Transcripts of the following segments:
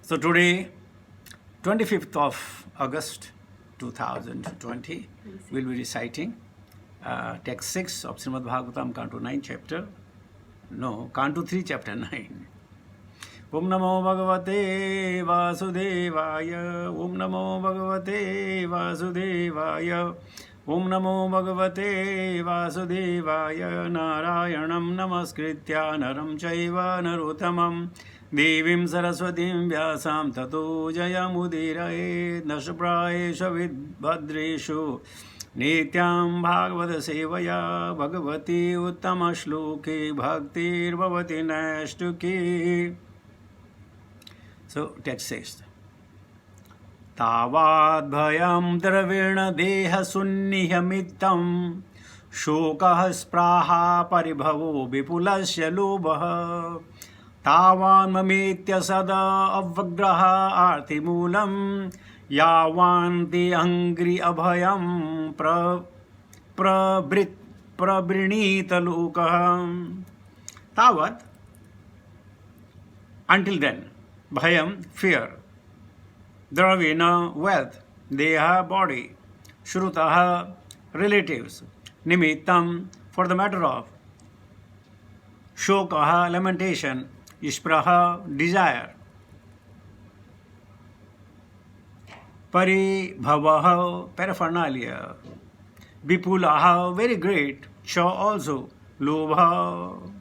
So today, 25th of August 2020, we'll be reciting text 6 of Srimad Bhagavatam, Canto 9, chapter, no, Canto 3, chapter 9. Om Namo Bhagavate Vasudevaya, Om Namo Bhagavate Vasudevaya, Om Namo Bhagavate Vasudevaya, Narayanam Namaskritya Naram Chaiva Narottamam Devim Saraswatim Vyasam Tato Jayamudiraye Nashpraesha Vidbhadreshu Nityam Bhagavata Sevaya Bhagavati Uttama Shloke Bhaktir Bhavati Nashtuki. So text says, Tavad bhayam dravena deha sunnihamitam shokah spraha paribhavo vipulasya lobah tavan mametya sada avagraha artimulam yavanti angri abhayam prabrinita lokah. Tavat, until then, bhayam, fear, dravena, wealth, deha, body, shrutaha, relatives, nimittam, for the matter of, shokaha, lamentation, ispraha, desire, paribhavaha, paraphernalia, vipulaha, very great, cha also, lobha,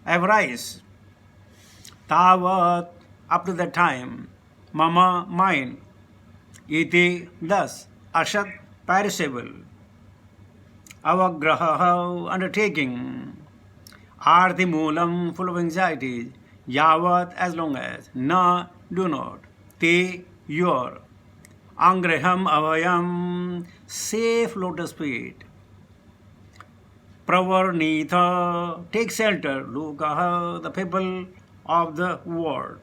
avarice, tavat, up to that time, mama, mine, iti, thus, ashat, perishable, avagraha, undertaking, arthi moolam, full of anxiety, yavat, as long as, na, do not, te, your, angraham, avayam, safe lotus feet, pravarnitha, take shelter, lokaha, the people of the world.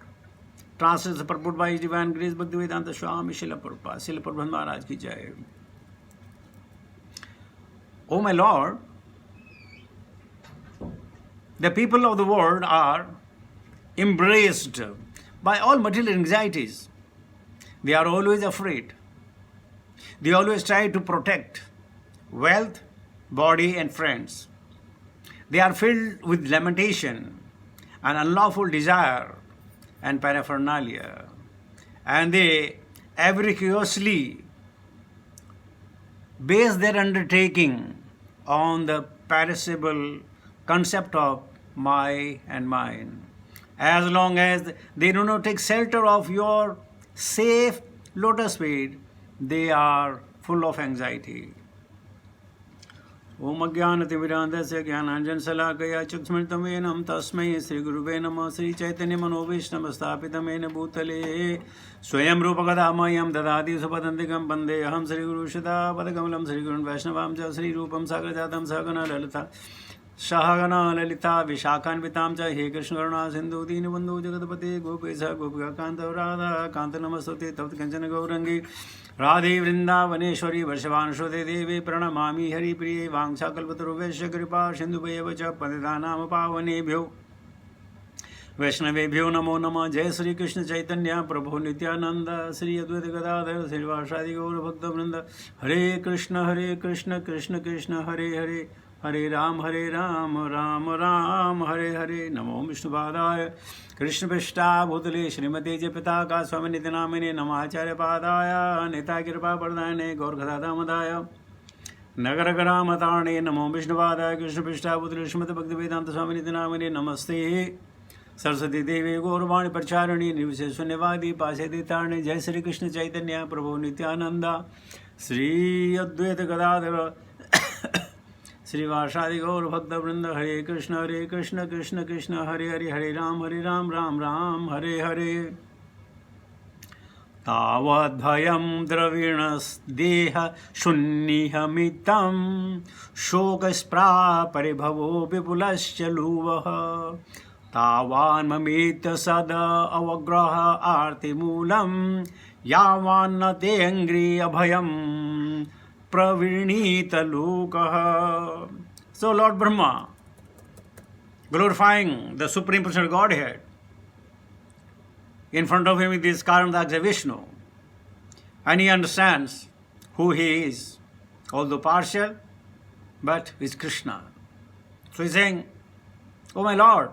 Translated purport by His Divine Grace Bhaktivedanta Swami Srila Prabhupada. Srila Prabhupada Maharaj ki jai. O my Lord, the people of the world are embraced by all material anxieties. They are always afraid. They always try to protect wealth, body and friends. They are filled with lamentation and unlawful desire and paraphernalia, and they avariciously base their undertaking on the perishable concept of my and mine. As long as they do not take shelter of your safe lotus feet, they are full of anxiety. Om Ajnanatimirandasya Jnananjan Salakaya Chukshmritamyenam Tasmai Sri Guruve Namah Sri Chaitanya Manobishtam Sthapitamena Bhutale Swayam Rupakadamayam Dadati Supadantikam Bande Aham Sri Guru Shada Padakamalam Sri Gurun Vaishnavam Cha Sri Rupam Sagrajatam Sagana Lalita Shahagana Lalita Vishakhanvitam Cha He Krishna Karuna Sindhu Dinabandhu Jagatapate Gopesa Gopika Kanta Radha Kanta Namastote Tapti Kanchana Gaurangi Radhe Vrindavaneshwari Varshavanashode Devi Pranamami Hari Priye Vangshakalpataruvesh Kripa Sindhubhayavacha Patitanam Pavanebhyo Vaishnavebhyo Namo Namah Jai Sri Krishna Chaitanya Prabhu Nityananda Sri Advaita Gadadhar Sri Vasadi Gaura Bhakta Vrinda Hare Krishna Krishna Krishna Hare Hare Hare Ram Ram Ram Hare Hare Namo Vishnupadaya Krishna Prishta Bhutale Srimati Jepitaka Swami Nityanamine Namacharya Padaya Nita Kirpa Pardane Gaurkhadada Madaya Nagaragara Matane Namo Vishnupadaya Krishna Prishta Bhutale Srimati Bhaktivedanta Swami Nityanamine Namaste Saraswati Devi Gauravani Parcharani Nivisheswanyavadi Pasedi Tarne Jai Sri Krishna Chaitanya Prabhu Nityananda Sri Advaita Gadadhara Sri Vasadi Gaur Bhakta Vrinda Hare Krishna Krishna Krishna Hare Hare Hare Ram Ram Hare Hare Tavad bhayam dravinas deha shunnihamitam shokaspra paribhavo vipulasya luvaha tavan mamita sada avagraha artimulam yavan nate angri abhayam pravinita lokaha. So Lord Brahma, glorifying the Supreme Personal Godhead, In front of him is this Karandaksha Vishnu. And he understands who he is, although partial, but is Krishna. So he's saying, oh my Lord,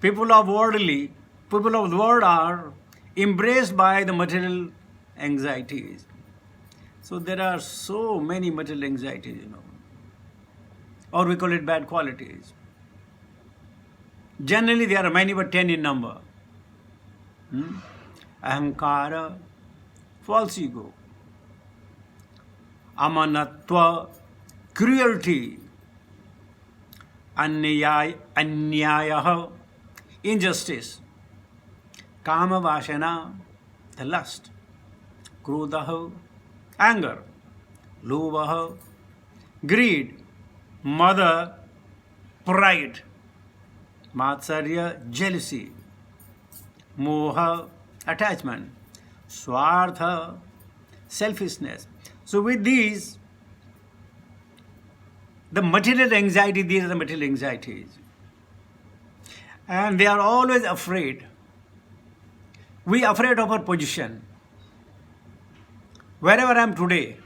people of the world are embraced by the material anxieties. So there are so many material anxieties, or we call it bad qualities. Generally there are many, but 10 in number. Ahankara, false ego. Amanatva, cruelty. Anyaya, injustice. Kama vashana, the lust. Krodha, anger. Lobha, greed. Mother, pride. Matsarya, jealousy. Moha, attachment. Swartha, selfishness. So with these, the material anxiety, these are the material anxieties. And they are always afraid. We are afraid of our position. Wherever I am today,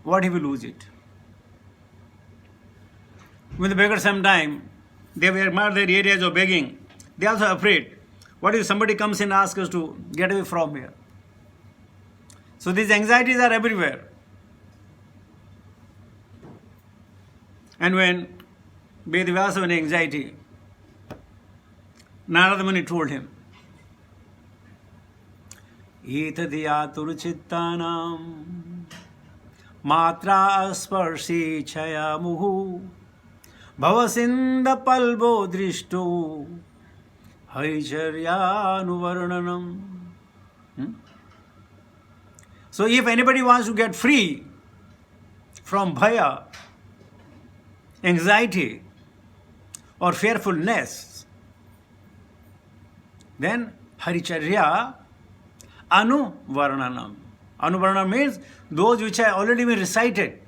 what if we lose it? When the beggars sometime, they were marked their areas of begging, they are also afraid. What if somebody comes and asks us to get away from here? So these anxieties are everywhere. And when Vedavyasa had anxiety, Narada Muni told him, Etadiya turuchittanam matra asparshi chaya muhu bhavasinda palbo drishto haicharyanuvarnanam. So if anybody wants to get free from bhaya, anxiety or fearfulness, then haricharya anuvarnanam. Anuvarnanam means those which have already been recited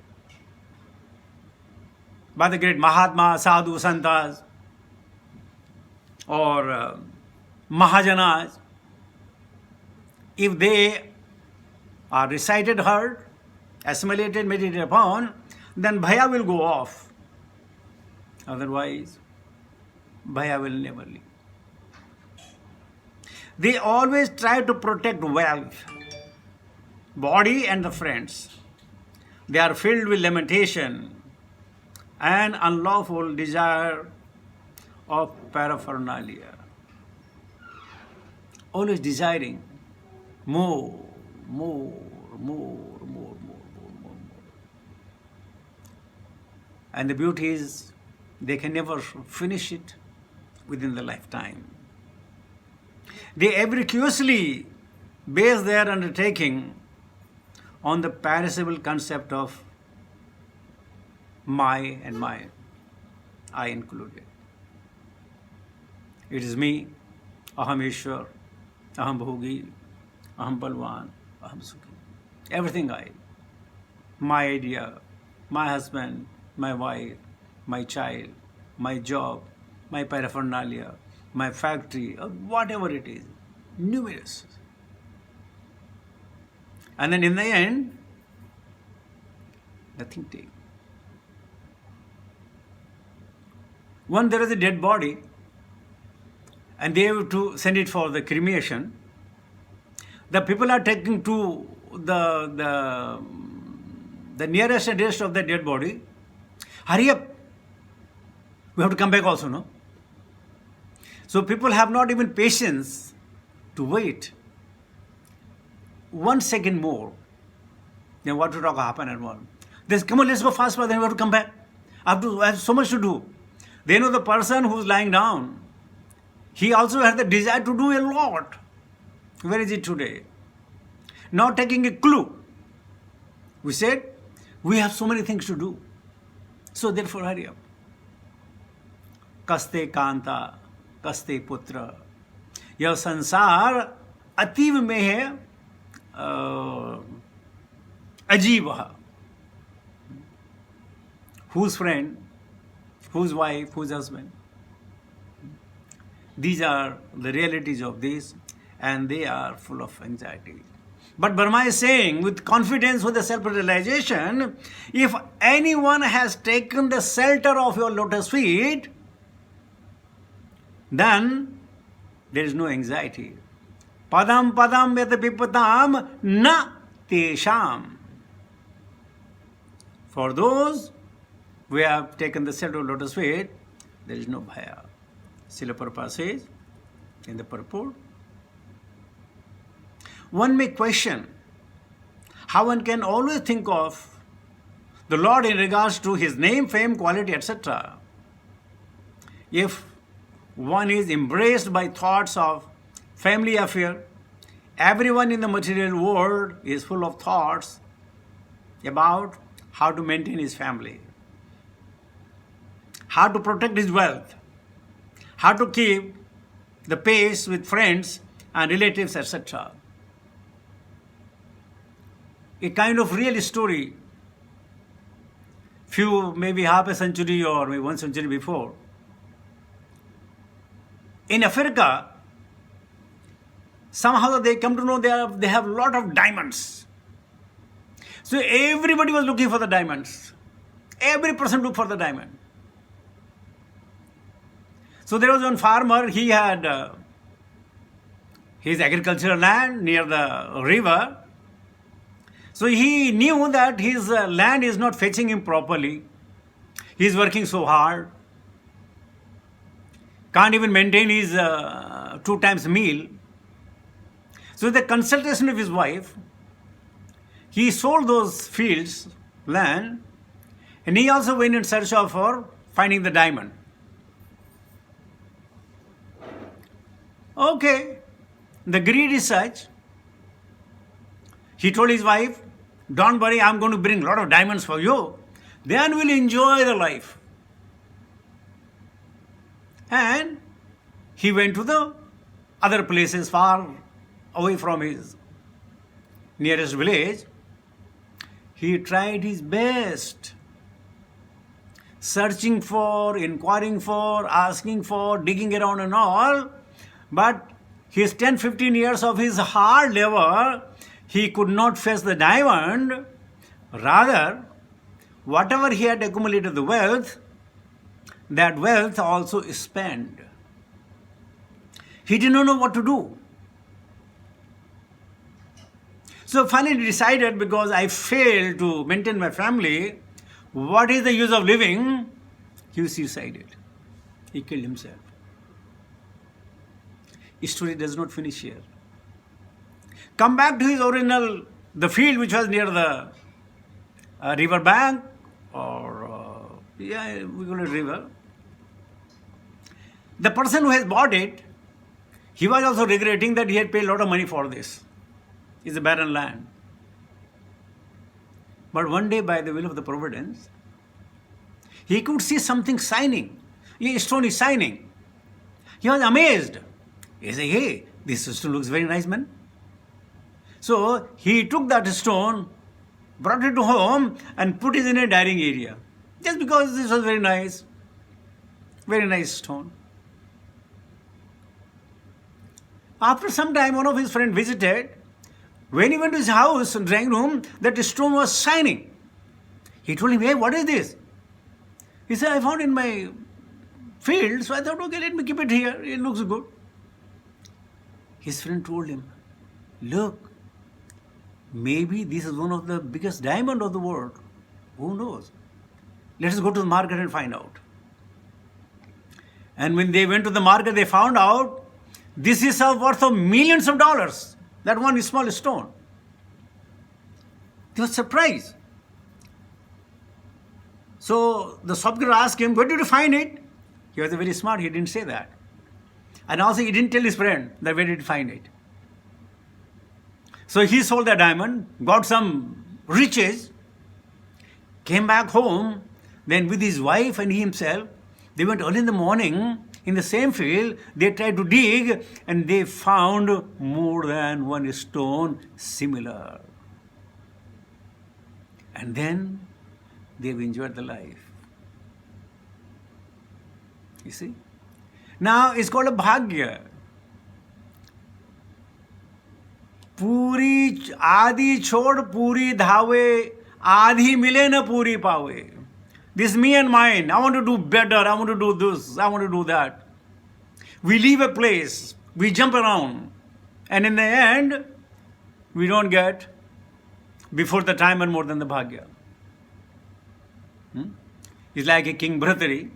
by the great Mahatma, Sadhu, Santas or Mahajanas. If they are recited, heard, assimilated, meditated upon, then bhaya will go off. Otherwise, bhaya will never leave. They always try to protect wealth, body and the friends. They are filled with lamentation and unlawful desire of paraphernalia. Always desiring more. And the beauty is, they can never finish it within the lifetime. They avidly base their undertaking on the perishable concept of my and mine, I included. It is me, aham Ishwar, aham bhogi, aham balwan, aham sukhi. Everything I. My idea, my husband, my wife, my child, my job, my paraphernalia, my factory, or whatever it is, numerous. And then in the end, nothing takes. When there is a dead body, and they have to send it for the cremation, the people are taking to the nearest address of the dead body. Hurry up! We have to come back also, no? So people have not even patience to wait 1 second more. Then what would happen and what? They say, come on, let's go fast, then we have to come back. I have so much to do. They know the person who's lying down, he also has the desire to do a lot. Where is it today? Not taking a clue. We said, we have so many things to do. So therefore, hurry up. Kaste kanta, kaste putra. यह संसार अतीव में है अजीब. Whose friend, whose wife, whose husband? These are the realities of this, and they are full of anxiety. But Burma is saying with confidence, with the self-realization, if anyone has taken the shelter of your lotus feet, then there is no anxiety. Padam padam yat pipatam na tesham. For those who have taken the shelter of lotus feet, there is no bhaya. Srila Prabhupada says in the purport, one may question how one can always think of the Lord in regards to His name, fame, quality, etc. If one is embraced by thoughts of family affair, everyone in the material world is full of thoughts about how to maintain his family, how to protect his wealth, how to keep the pace with friends and relatives, etc. A kind of real story, maybe half a century or maybe 1 century before. In Africa, somehow they come to know they have a lot of diamonds. So everybody was looking for the diamonds. Every person looked for the diamond. So there was one farmer, he had his agricultural land near the river. So he knew that his land is not fetching him properly. He is working so hard. Can't even maintain his 2 times meal. So with the consultation of his wife, he sold those fields, land, and he also went in search of for finding the diamond. Okay, the greed is such. He told his wife, don't worry, I'm going to bring a lot of diamonds for you. Then we'll enjoy the life. And he went to the other places far away from his nearest village. He tried his best, searching for, inquiring for, asking for, digging around and all. But his 10-15 years of his hard labor, he could not fetch the diamond. Rather, whatever he had accumulated the wealth, that wealth also spent. He did not know what to do. So finally decided, because I failed to maintain my family, what is the use of living? He suicided. He killed himself. His story does not finish here. Come back to his original, the field which was near the river bank, or we call it river. The person who has bought it, he was also regretting that he had paid a lot of money for this. It's a barren land. But one day, by the will of the providence, he could see something shining. A stone is shining. He was amazed. He said, hey, this stone looks very nice, man. So he took that stone, brought it to home, and put it in a dining area. Just because this was very nice stone. After some time, one of his friends visited. When he went to his house and drawing room, that stone was shining. He told him, hey, what is this? He said, I found in my field, so I thought, okay, let me keep it here. It looks good. His friend told him, look, maybe this is one of the biggest diamond of the world. Who knows? Let us go to the market and find out. And when they went to the market, they found out this is worth of millions of dollars. That one small stone. They were surprised. So the shopkeeper asked him, where did you find it? He was very smart, he didn't say that. And also he didn't tell his friend that where did he find it. So he sold the diamond, got some riches, came back home, then with his wife and he himself, they went early in the morning in the same field, they tried to dig and they found more than one stone similar. And then they've enjoyed the life. You see? Now it's called a bhagya. पूरी आधी छोड़ पूरी धावे, आधी मिले न पूरी पावे. This me and mine. I want to do better. I want to do this. I want to do that. We leave a place. We jump around. And in the end, we don't get before the time and more than the bhagya. It's like a King Bharatari.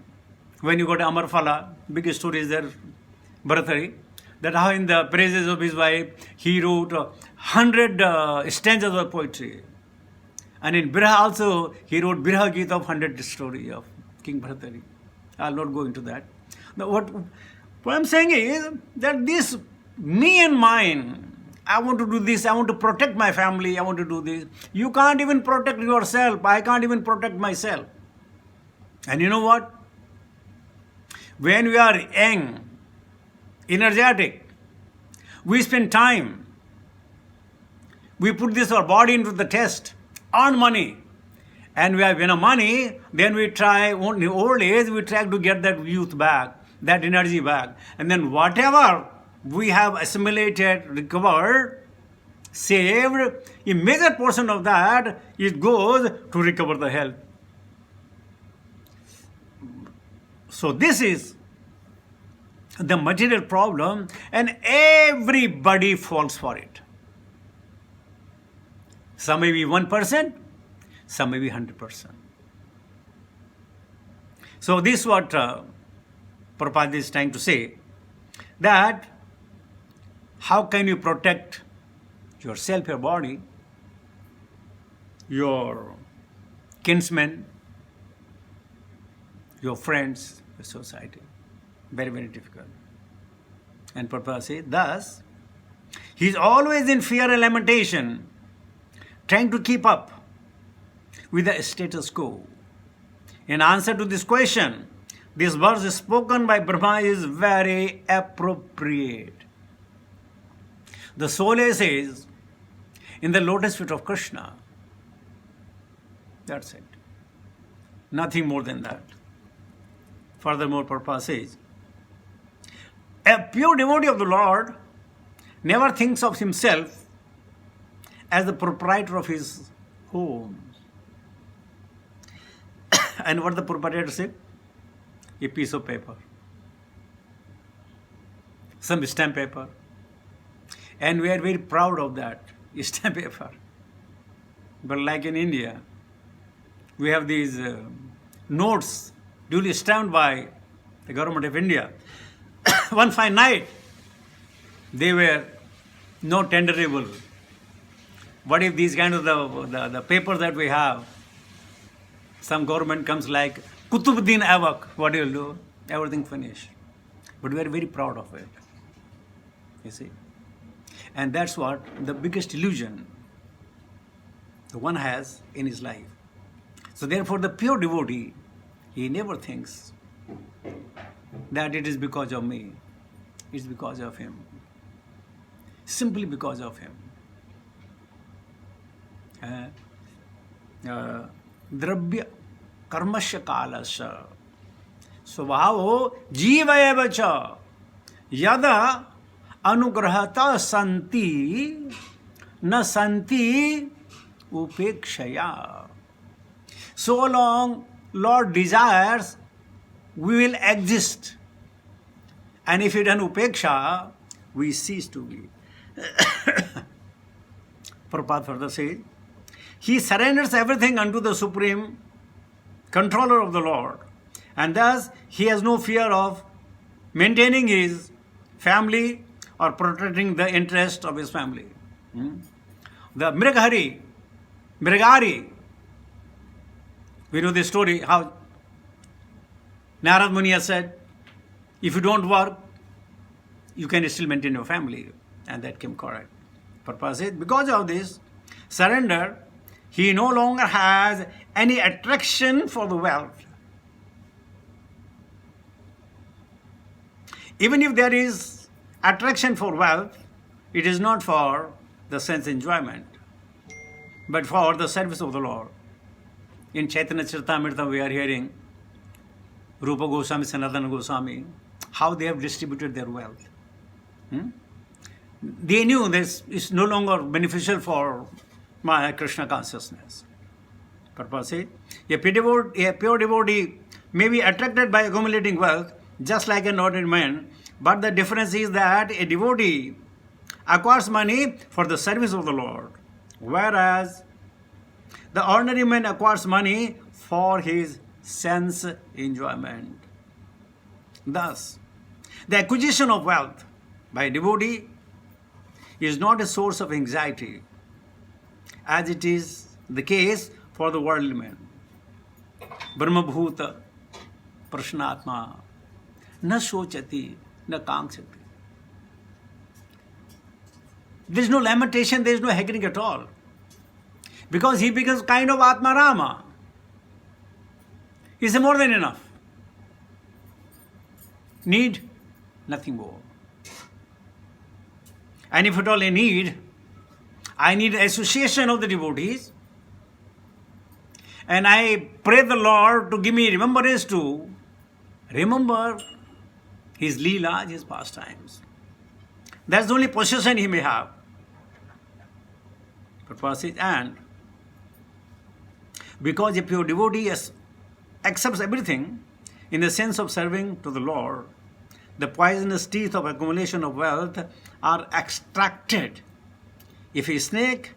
When you go to Amarphala, big story is there, Bharatari, that how in the praises of his wife, he wrote 100 stanzas of poetry. And in Birha also, he wrote Birha Geet of 100 story of King Bharatari. I'll not go into that. Now, what I'm saying is that this me and mine, I want to do this, I want to protect my family, I want to do this. You can't even protect yourself. I can't even protect myself. And you know what? When we are young, energetic, we spend time, we put this our body into the test, earn money, and we have enough money, then we try, in old age, we try to get that youth back, that energy back. And then whatever we have assimilated, recovered, saved, a major portion of that, it goes to recover the health. So this is the material problem, and everybody falls for it. Some may be 1%, some may be 100%. So this is what Prabhupada is trying to say, that how can you protect yourself, your body, your kinsmen, your friends, your society. Very, very difficult. And Prabhupada says, thus, he is always in fear and lamentation, trying to keep up with the status quo. In answer to this question, this verse spoken by Brahma is very appropriate. The soul says, in the lotus feet of Krishna. That's it. Nothing more than that. Furthermore, Prabhupada says, a pure devotee of the Lord never thinks of himself as the proprietor of his home. And what the proprietor said? A piece of paper, some stamp paper. And we are very proud of that stamp paper. But like in India, we have these notes duly stamped by the government of India. One fine night, they were not tenderable. What if these kind of the papers that we have, some government comes like Kutubuddin Aibak, what do you do? Everything finished. But we are very proud of it. You see? And that's what the biggest illusion the one has in his life. So therefore the pure devotee, he never thinks that it is because of me. It's because of him. Simply because of him. Drabya karmasya kalasya svabhavo jiva eva cha yada anugrahata santi na santi upekshaya. So long Lord desires, we will exist. And if it is upeksha, we cease to be. Prabhupada further says, he surrenders everything unto the supreme controller of the Lord. And thus, he has no fear of maintaining his family or protecting the interest of his family. The Mrigari, we know the story how Narad Muni has said, if you don't work, you can still maintain your family. And that came correct. Prabhupada said, because of this surrender, he no longer has any attraction for the wealth. Even if there is attraction for wealth, it is not for the sense enjoyment, but for the service of the Lord. In Chaitanya Charitamrita we are hearing Rupa Goswami, Sanatana Goswami, how they have distributed their wealth. They knew this is no longer beneficial for my Krishna consciousness. Purpose is, a pure devotee may be attracted by accumulating wealth just like an ordinary man, but the difference is that a devotee acquires money for the service of the Lord, whereas the ordinary man acquires money for his sense enjoyment. Thus, the acquisition of wealth by a devotee is not a source of anxiety, as it is the case for the worldly man. Brahmabhuta prashnatma na sochati na kankshati. There is no lamentation, there is no hankering at all. Because he becomes kind of Atma Rama. He is more than enough. Need nothing more. And if at all I need association of the devotees, and I pray the Lord to give me remembrance to remember his leelas, his pastimes. That's the only possession he may have. And because a pure devotee accepts everything in the sense of serving to the Lord, the poisonous teeth of accumulation of wealth are extracted. If a snake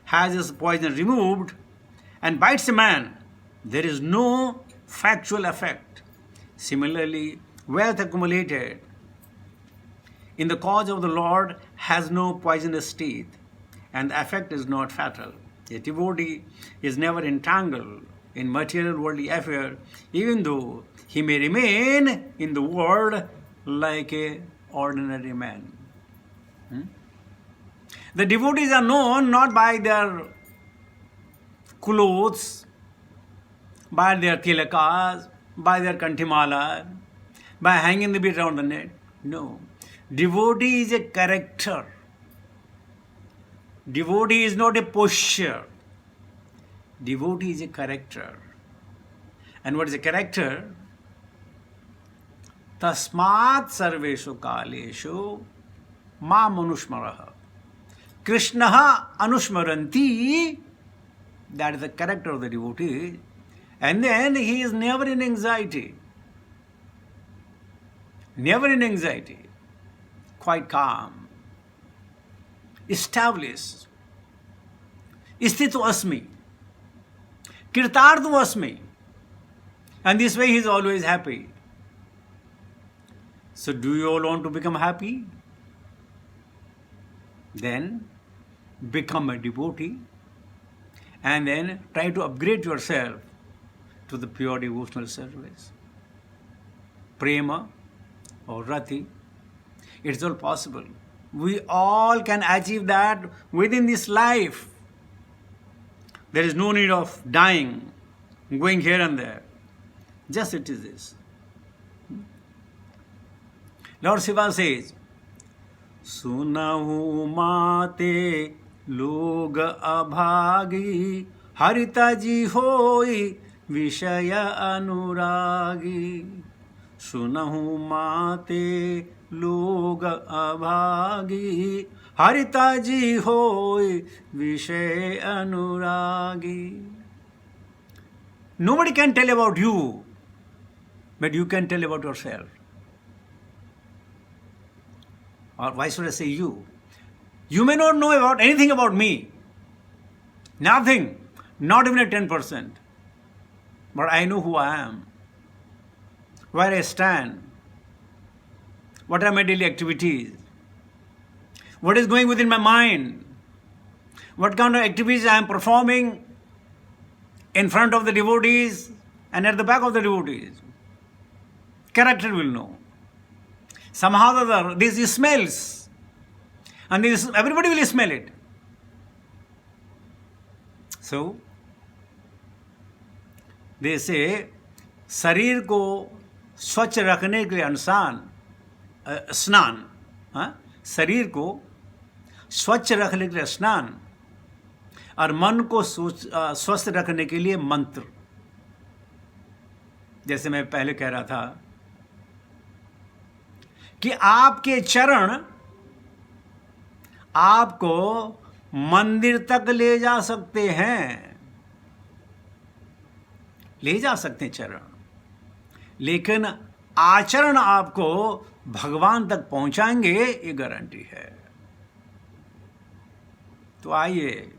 has its poison removed and bites a man, there is no factual effect. Similarly, wealth accumulated in the cause of the Lord has no poisonous teeth, and the effect is not fatal. A devotee is never entangled in material worldly affair, even though he may remain in the world like an ordinary man. The devotees are known not by their clothes, by their tilakas, by their kantimala, by hanging the bit around the neck. No. Devotee is a character. Devotee is not a posture. Devotee is a character. And what is a character? Tasmat sarveshu kaleshu ma manushmaraha. Krishnaha anushmaranti. That is the character of the devotee. And then he is never in anxiety. Never in anxiety. Quite calm. Established. Sthito asmi. Kirtartho asmi. And this way he is always happy. So do you all want to become happy? Then become a devotee and then try to upgrade yourself to the pure devotional service. Prema or Rati, it's all possible. We all can achieve that within this life. There is no need of dying, going here and there. Just it is this. Lord Shiva says, Sunahu mate log abhagi harita ji hoi vishaya anuragi. Sunahu mate log abhagi harita ji hoi vishaya anuragi. Nobody can tell about you, but you can tell about yourself. Or why should I say you? You may not know about anything about me. Nothing. Not even a 10%. But I know who I am. Where I stand. What are my daily activities? What is going within my mind? What kind of activities I am performing in front of the devotees and at the back of the devotees. Character will know. Somehow or other, this smells. And this, everybody will smell it. So, they say, शरीर को स्वच्छ रखने के लिए स्नान, शरीर को स्वच्छ रखने के लिए स्नान और मन को स्वस्थ रखने के लिए मंत्र. जैसे मैं पहले कह रहा था कि आपके चरण आपको मंदिर तक ले जा सकते हैं, ले जा सकते हैं चरण, लेकिन आचरण आपको भगवान तक पहुंचाएंगे, ये गारंटी है। तो आइए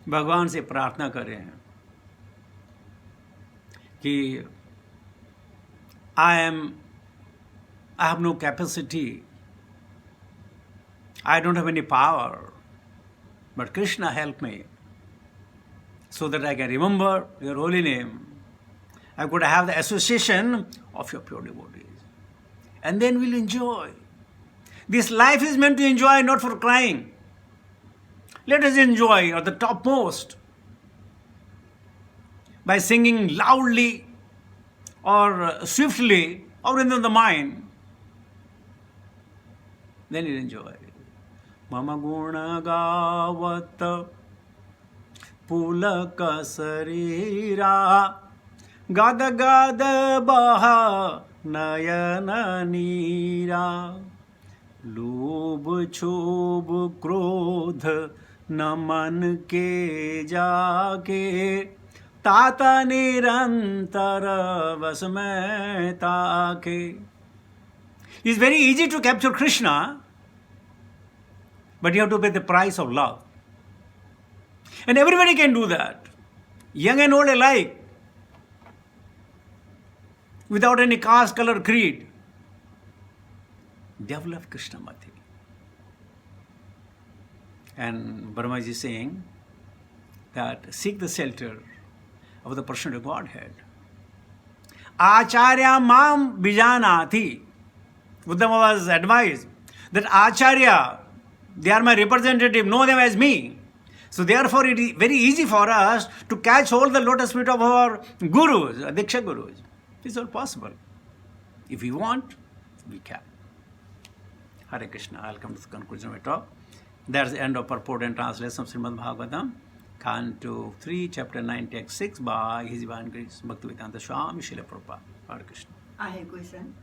भगवान से प्रार्थना करें कि I have no capacity, I don't have any power, but Krishna help me so that I can remember your holy name. I could have the association of your pure devotees. And then we'll enjoy. This life is meant to enjoy, not for crying. Let us enjoy at the topmost by singing loudly or swiftly or in the mind. Then you'll enjoy. Mama guna gavat pulaka sarira gada gada baha nayana nira लोभ क्षोभ क्रोध न मन के जाके ताता निरंतर बस में ताके. It's very easy to capture Krishna, but you have to pay the price of love. And everybody can do that, young and old alike, without any caste, color, creed. Develop Krishna Mati. And Brahmaji is saying that seek the shelter of the personal Godhead. Acharya mam bijanati. Uddhava was advised that Acharya, they are my representative, know them as me. So therefore it is very easy for us to catch hold the lotus feet of our gurus, Diksha gurus. It's all possible. If we want, we can. Hare Krishna. I'll come to the conclusion of my talk. That's the end of purport and translation of Srimad Bhagavatam, Canto 3, Chapter 9, Text 6 by His Divine Grace Bhaktivedanta Swami Srila Prabhupada. Hare Krishna. I have a question.